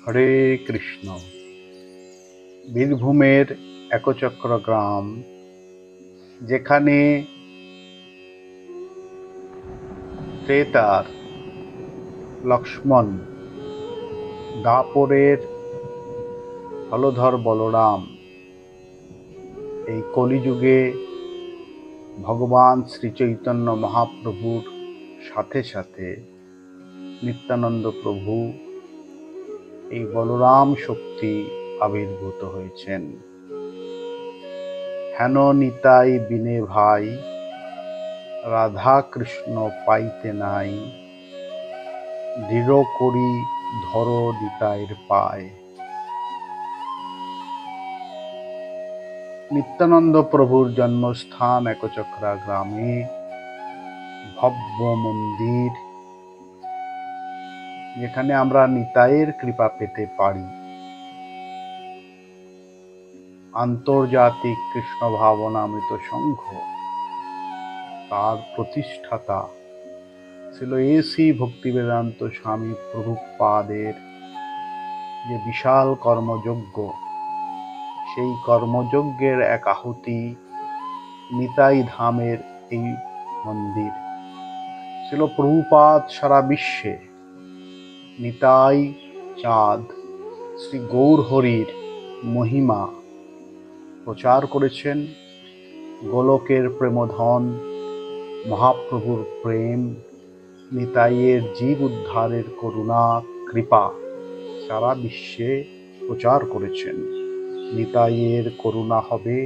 হরে কৃষ্ণ। বীরভূমের একচক্র গ্রাম, যেখানে ত্রেতার লক্ষ্মণ, দাপরের হলধর বলরাম, এই কলিযুগে ভগবান শ্রী চৈতন্য মহাপ্রভুর সাথে সাথে নিত্যানন্দ প্রভু, এই বলরাম শক্তি আবির্ভূত হয়েছেন। হেন নিতাই বিনে ভাই, রাধা কৃষ্ণ পাইতে নাই, দৃঢ় করি ধর নিতাইয়ের পায়। নিত্যানন্দ প্রভুর জন্মস্থান একচক্রা গ্রামে ভব্য মন্দির, যেখানে আমরা নিতাইয়ের কৃপা পেতে পারি। আন্তর্জাতিক কৃষ্ণ ভাবনামৃত সংঘ, তার প্রতিষ্ঠাতা ছিল এসি ভক্তিবেদান্ত স্বামী প্রভুপাদের যে বিশাল কর্মযজ্ঞ, সেই কর্মযজ্ঞের এক আহুতি নিতাই ধামের এই মন্দির ছিল। প্রভুপাদ সারা বিশ্বে নিতাই চাঁদ শ্রী গৌর হরির মহিমা প্রচার করেছেন। গোলকের প্রেমধন মহাপ্রভুর প্রেম, নিতাইয়ের জীব উদ্ধারের করুণা কৃপা সারা বিশ্বে প্রচার করেছেন। নিতাইয়ের করুণা হবে